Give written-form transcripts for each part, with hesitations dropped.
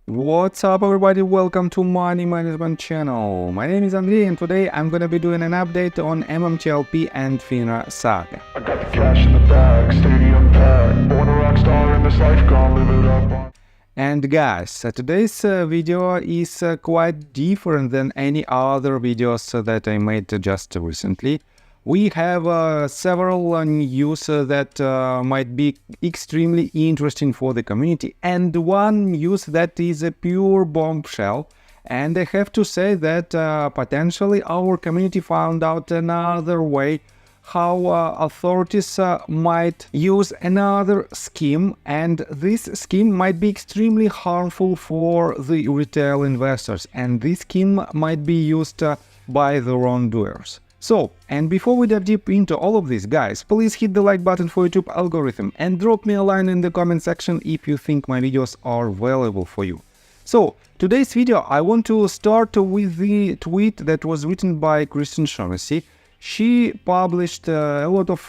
What's up everybody, welcome to Money Management channel. My name is Andrei and today I'm gonna be doing an update on MMTLP and FINRA saga. I got the cash in the bag, stadium packed, born a rock star in this life, gonna live it up. And guys, today's video is quite different than any other videos that I made just recently. We have several news that might be extremely interesting for the community, and one news that is a pure bombshell. And I have to say that potentially our community found out another way how authorities might use another scheme, and this scheme might be extremely harmful for the retail investors, and this scheme might be used by the wrongdoers. So, and before we dive deep into all of this, guys, please hit the like button for YouTube algorithm and drop me a line in the comment section if you think my videos are valuable for you. So, today's video I want to start with the tweet that was written by Kristen Shaughnessy. She published a lot of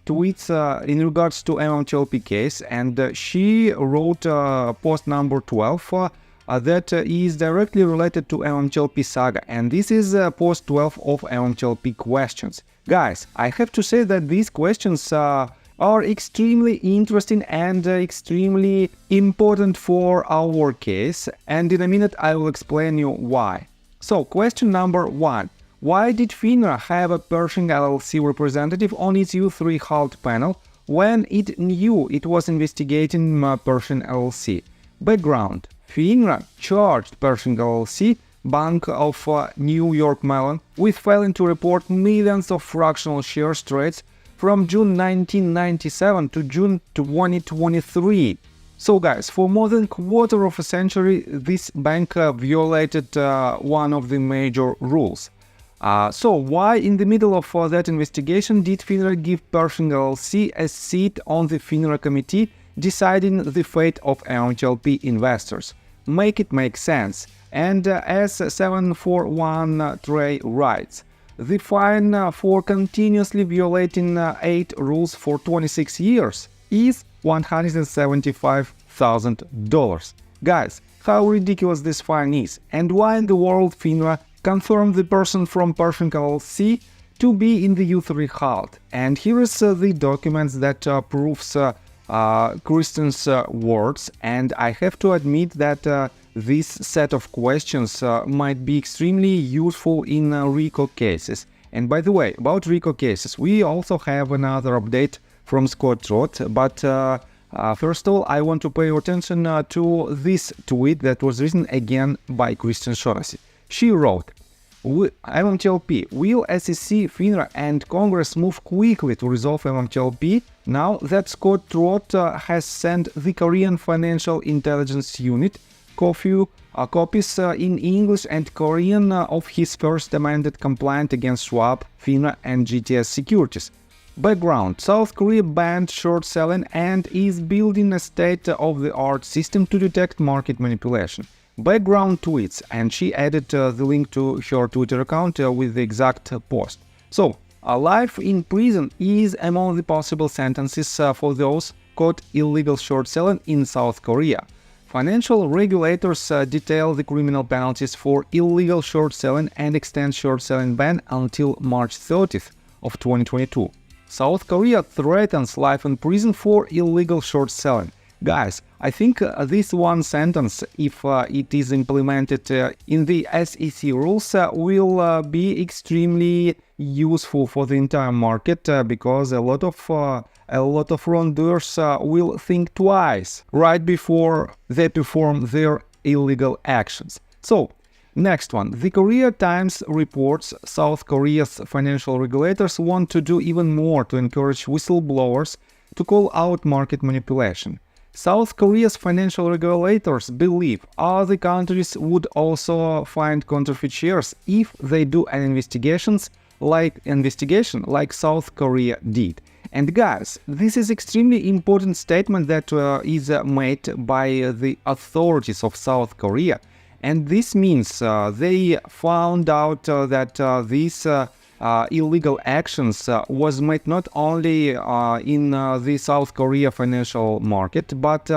tweets in regards to MMTLP case, and she wrote post number 12 that is directly related to MMTLP saga, and this is post 12 of MMTLP questions. Guys, I have to say that these questions are extremely interesting and extremely important for our case, and in a minute I will explain you why. So, question number 1. Why did FINRA have a Pershing LLC representative on its U3 HALT panel when it knew it was investigating Pershing LLC? Background: FINRA charged Pershing LLC, Bank of New York Mellon, with failing to report millions of fractional shares trades from June 1997 to June 2023. So guys, for more than a quarter of a century, this bank violated one of the major rules. So why in the middle of that investigation did FINRA give Pershing LLC a seat on the FINRA committee deciding the fate of MMTLP investors? Make it make sense. And as 741 Trey writes, the fine for continuously violating 8 rules for 26 years is $175,000. Guys, how ridiculous this fine is, and why in the world FINRA confirmed the person from Pershing LLC to be in the U3 HALT? And here is the documents that proves Kristen's words, and I have to admit that this set of questions might be extremely useful in RICO cases. And by the way, about RICO cases, we also have another update from Scott Trott, but first of all, I want to pay your attention to this tweet that was written again by Kristen Shaughnessy. She wrote, MMTLP, will SEC, FINRA and Congress move quickly to resolve MMTLP now that Scott Trott has sent the Korean Financial Intelligence Unit copies in English and Korean of his first amended complaint against Schwab, FINRA and GTS Securities. Background: South Korea banned short selling and is building a state-of-the-art system to detect market manipulation. Background tweets, and she added the link to her Twitter account with the exact post. So, life in prison is among the possible sentences for those caught illegal short selling in South Korea. Financial regulators detail the criminal penalties for illegal short selling and extend short selling ban until March 30th of 2022. South Korea threatens life in prison for illegal short selling. Guys, I think this one sentence, if it is implemented in the SEC rules, will be extremely useful for the entire market because a lot of wrongdoers will think twice right before they perform their illegal actions. So, next one. The Korea Times reports South Korea's financial regulators want to do even more to encourage whistleblowers to call out market manipulation. South Korea's financial regulators believe other countries would also find counterfeit shares if they do an investigation like South Korea did. And guys, this is extremely important statement that is made by the authorities of South Korea. And this means they found out that these illegal actions was made not only in the South Korea financial market, but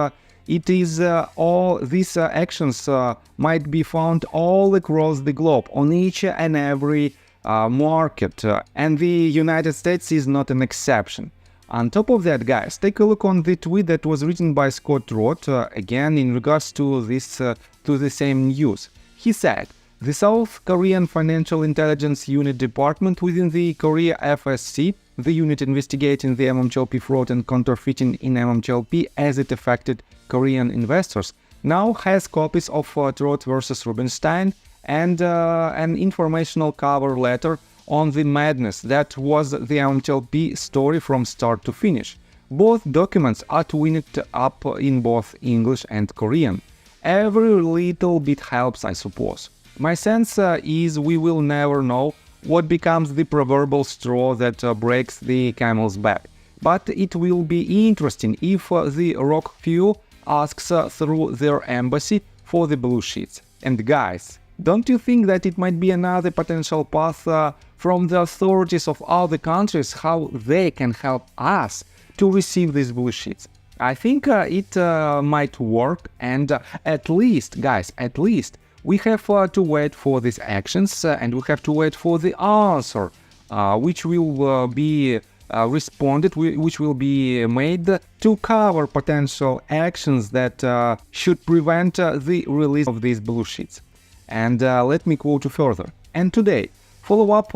It is all these actions might be found all across the globe on each and every market, and the United States is not an exception. On top of that, guys, take a look on the tweet that was written by Scott Roth, again in regards to this to the same news. He said, the South Korean Financial Intelligence Unit Department within the Korea FSC, the unit investigating the MMTLP fraud and counterfeiting in MMTLP as it affected Korean investors, now has copies of Roth versus Rubinstein and an informational cover letter on the madness that was the MMTLP story from start to finish. Both documents are twinned up in both English and Korean. Every little bit helps, I suppose. My sense is we will never know what becomes the proverbial straw that breaks the camel's back. But it will be interesting if the rock few asks through their embassy for the blue sheets. And guys, don't you think that it might be another potential path from the authorities of other countries how they can help us to receive these blue sheets? I think it might work, and at least, guys, at least we have to wait for these actions and we have to wait for the answer which will be responded, which will be made to cover potential actions that should prevent the release of these blue sheets. And let me quote you further. And today, follow up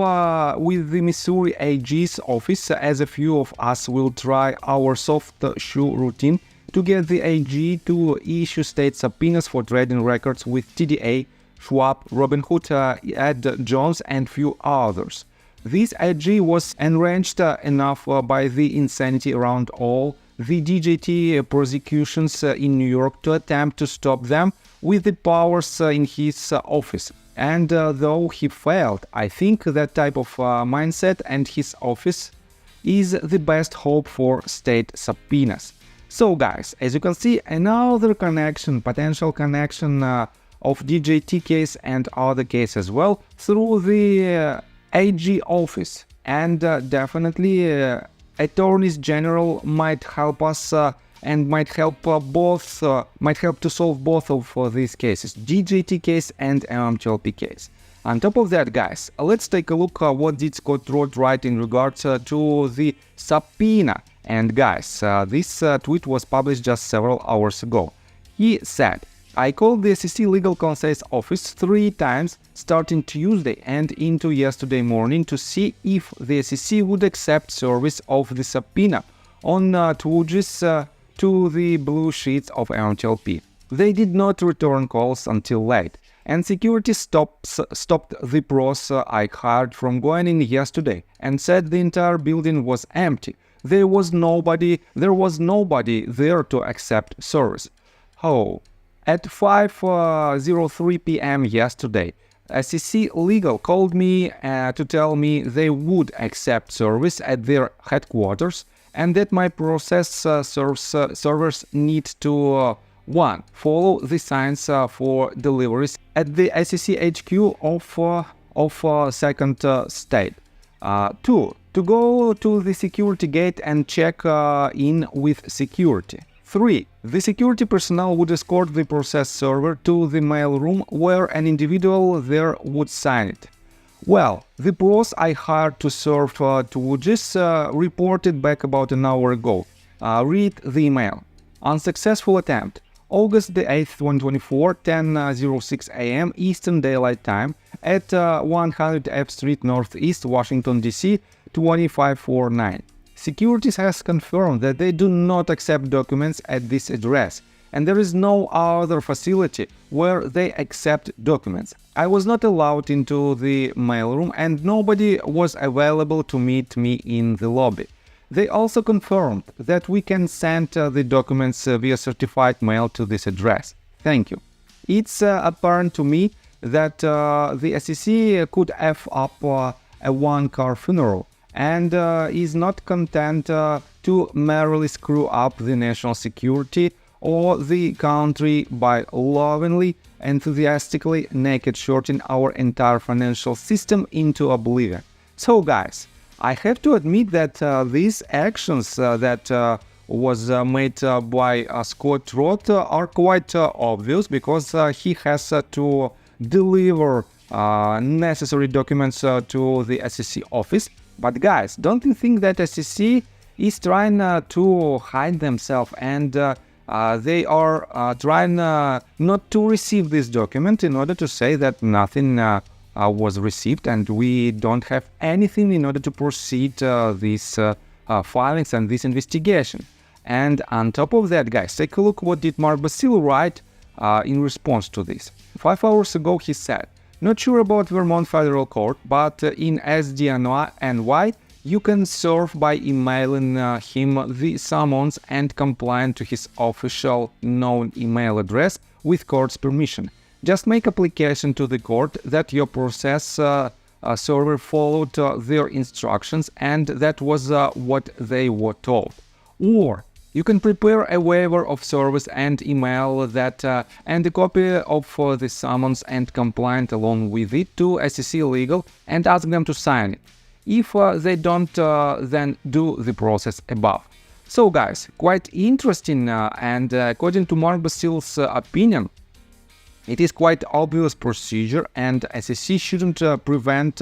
with the Missouri AG's office, as a few of us will try our soft shoe routine to get the AG to issue state subpoenas for trading records with TDA, Schwab, Robinhood, Ed Jones, and few others. This AG was enraged enough by the insanity around all the DJT prosecutions in New York to attempt to stop them with the powers in his office. And though he failed, I think that type of mindset and his office is the best hope for state subpoenas. So guys, as you can see, another connection, potential connection of DJT case and other case as well through the AG office. And definitely attorneys general might help us and might help to solve both of these cases, DJT case and MMTLP case. On top of that, guys, let's take a look what did Scott Roth write in regards to the subpoena. And guys, this tweet was published just several hours ago. He said, I called the SEC Legal Counsel's office 3 times starting Tuesday and into yesterday morning to see if the SEC would accept service of the subpoena on TWGs to the blue sheets of MMTLP. They did not return calls until late, and security stopped the pros I hired from going in yesterday and said the entire building was empty. There was nobody there to accept service. Oh. At 5:03 p.m. yesterday, SEC Legal called me to tell me they would accept service at their headquarters and that my process servers need to 1. Follow the signs for deliveries at the SEC HQ of second state. 2. To go to the security gate and check in with security. 3. The security personnel would escort the process server to the mailroom where an individual there would sign it. Well, the pros I hired to serve TWGs reported back about an hour ago. Read the email. Unsuccessful attempt. August the 8th, 2024, 10:06 a.m. Eastern Daylight Time at 100 F Street Northeast, Washington, D.C., 2549. Securities has confirmed that they do not accept documents at this address, and there is no other facility where they accept documents. I was not allowed into the mailroom and nobody was available to meet me in the lobby. They also confirmed that we can send the documents via certified mail to this address. Thank you. It's apparent to me that the SEC could F up a one-car funeral and is not content to merely screw up the national security or the country by lovingly, enthusiastically naked shorting our entire financial system into oblivion. So guys, I have to admit that these actions that was made by Scott Roth are quite obvious, because he has to deliver necessary documents to the SEC office. But guys, don't you think that SEC is trying to hide themselves, and they are trying not to receive this document in order to say that nothing was received, and we don't have anything in order to proceed these filings and this investigation? And on top of that, guys, take a look what did Mark Basil write in response to this. 5 hours ago he said, "Not sure about Vermont Federal Court, but in SDNY you can serve by emailing him the summons and compliant to his official known email address with court's permission. Just make application to the court that your process server followed their instructions and that was what they were told. Or you can prepare a waiver of service and email that and a copy of the summons and compliant along with it to SEC Legal and ask them to sign it. If they don't, then do the process above." So guys, quite interesting, and according to Mark Basil's opinion, it is quite obvious procedure, and SEC shouldn't prevent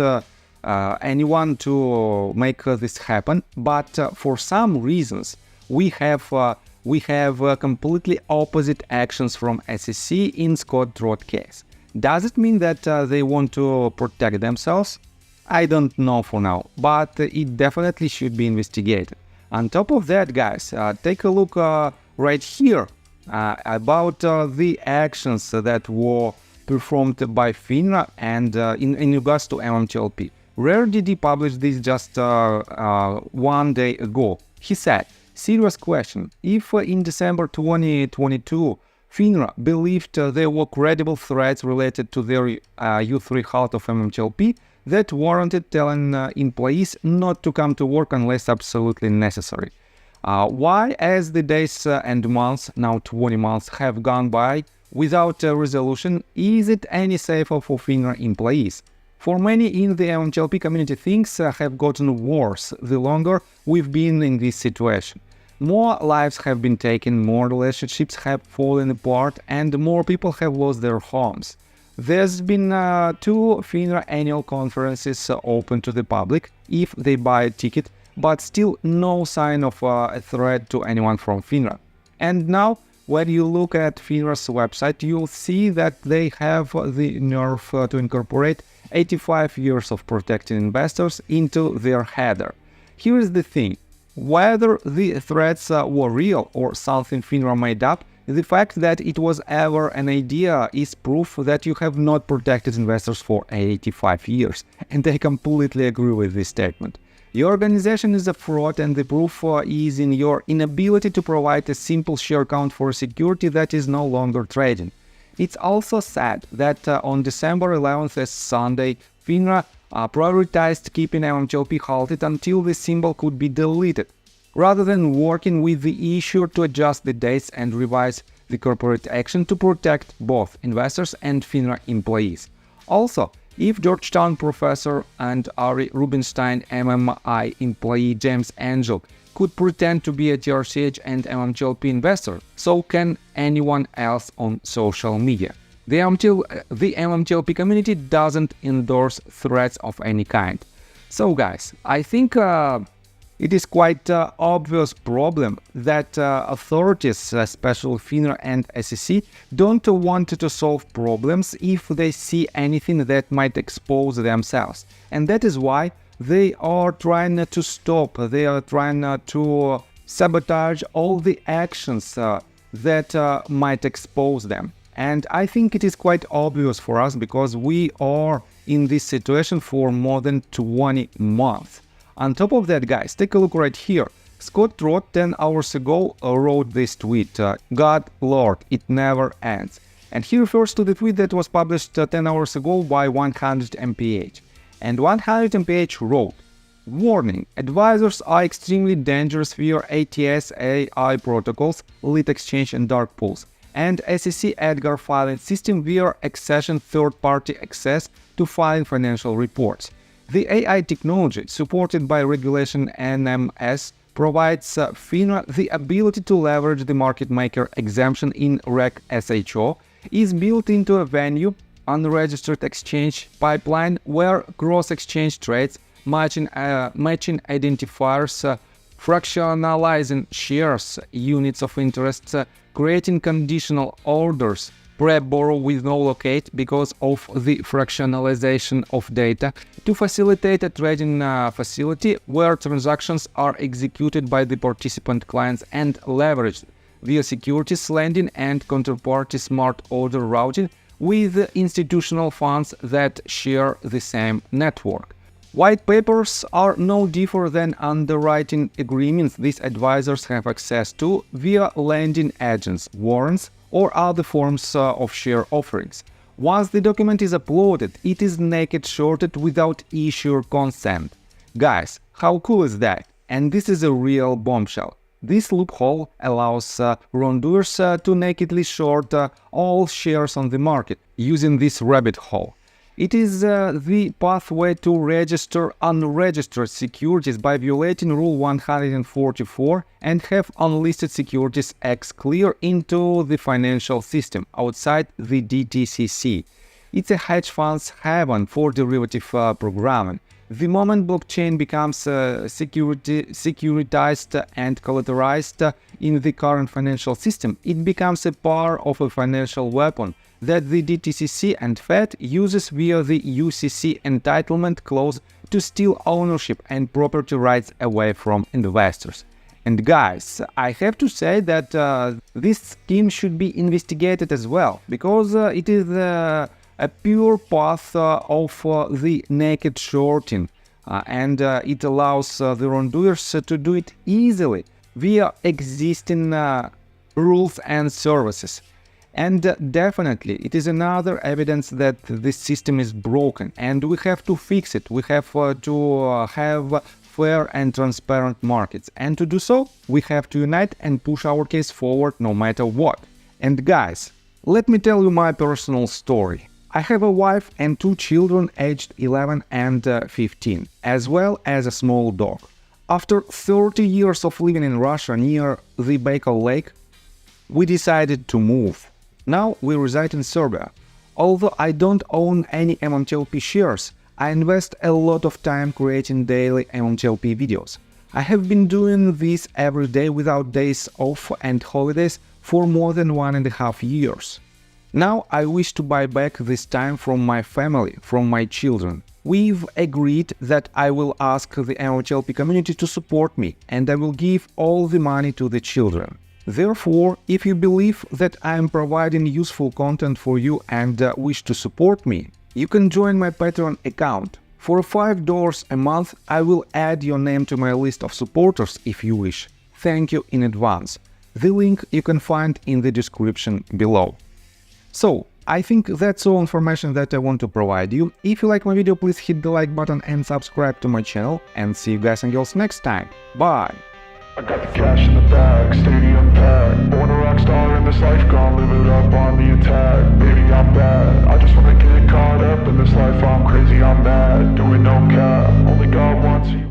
anyone to make this happen. But for some reasons, we have completely opposite actions from SEC in Scott Roth case. Does it mean that they want to protect themselves? I don't know for now, but it definitely should be investigated. On top of that, guys, take a look right here about the actions that were performed by FINRA and in regards to MMTLP. Rare did he publish this just 1 day ago. He said, "Serious question. If in December 2022 FINRA believed there were credible threats related to their U3 halt of MMTLP that warranted telling employees not to come to work unless absolutely necessary. Why, as the days and months, now 20 months, have gone by without a resolution, is it any safer for FINRA employees? For many in the MMTLP community, things have gotten worse the longer we've been in this situation. More lives have been taken, more relationships have fallen apart, and more people have lost their homes. There's been 2 FINRA annual conferences open to the public if they buy a ticket, but still no sign of a threat to anyone from FINRA. And now, when you look at FINRA's website, you'll see that they have the nerve to incorporate 85 years of protecting investors into their header. Here's the thing. Whether the threats were real or something FINRA made up, the fact that it was ever an idea is proof that you have not protected investors for 85 years. And I completely agree with this statement. Your organization is a fraud, and the proof is in your inability to provide a simple share count for a security that is no longer trading. It's also sad that on December 11th, as Sunday, FINRA prioritized keeping MMTLP halted until the symbol could be deleted, rather than working with the issuer to adjust the dates and revise the corporate action to protect both investors and FINRA employees. Also, if Georgetown professor and Ari Rubinstein MMI employee James Angel could pretend to be a TRCH and MMTLP investor, so can anyone else on social media. The MMTLP community doesn't endorse threats of any kind. So guys, I think it is quite obvious problem that authorities, especially FINRA and SEC, don't want to solve problems if they see anything that might expose themselves. And that is why they are trying to stop, they are trying to sabotage all the actions that might expose them. And I think it is quite obvious for us because we are in this situation for more than 20 months. On top of that, guys, take a look right here. Scott Roth 10 hours ago wrote this tweet, "God Lord, it never ends." And he refers to the tweet that was published 10 hours ago by 100 MPH. And 100 MPH wrote, "Warning, advisors are extremely dangerous via ATS AI protocols, lit exchange and dark pools, and SEC Edgar filing system via accession third-party access to filing financial reports. The AI technology, supported by regulation NMS provides FINRA the ability to leverage the market maker exemption in Reg SHO, is built into a venue unregistered exchange pipeline where cross-exchange trades, matching identifiers, fractionalizing shares, units of interest, creating conditional orders, pre-borrow with no locate because of the fractionalization of data, to facilitate a trading facility where transactions are executed by the participant clients and leveraged via securities lending and counterparty smart order routing with institutional funds that share the same network. White papers are no different than underwriting agreements these advisors have access to via lending agents, warrants, or other forms of share offerings. Once the document is uploaded, it is naked shorted without issuer consent. Guys, how cool is that? And this is a real bombshell. This loophole allows wrongdoers to nakedly short all shares on the market using this rabbit hole. It is the pathway to register unregistered securities by violating Rule 144 and have unlisted securities clear into the financial system outside the DTCC. It's a hedge fund's haven for derivative programming. The moment blockchain becomes securitized and collateralized in the current financial system, it becomes a part of a financial weapon that the DTCC and Fed uses via the UCC entitlement clause to steal ownership and property rights away from investors. And guys, I have to say that this scheme should be investigated as well, because it is a pure path of the naked shorting, and it allows the wrongdoers to do it easily via existing rules and services. And definitely, it is another evidence that this system is broken, and we have to fix it. We have to have fair and transparent markets, and to do so, we have to unite and push our case forward no matter what. And guys, let me tell you my personal story. I have a wife and 2 children aged 11 and 15, as well as a small dog. After 30 years of living in Russia near the Baikal Lake, we decided to move. Now we reside in Serbia. Although I don't own any MMTLP shares, I invest a lot of time creating daily MMTLP videos. I have been doing this every day without days off and holidays for more than 1.5 years. Now I wish to buy back this time from my family, from my children. We've agreed that I will ask the MMTLP community to support me, and I will give all the money to the children. Therefore, if you believe that I am providing useful content for you and wish to support me, you can join my Patreon account. For $5 a month, I will add your name to my list of supporters if you wish. Thank you in advance. The link you can find in the description below. So, I think that's all information that I want to provide you. If you like my video, please hit the like button and subscribe to my channel, and see you guys and girls next time. Bye! I got the cash in the bag, stadium packed. Born a rock star in this life, gone live it up on the attack. Baby, I'm bad, I just wanna get caught up in this life. I'm crazy, I'm mad, doing no cap. Only God wants you.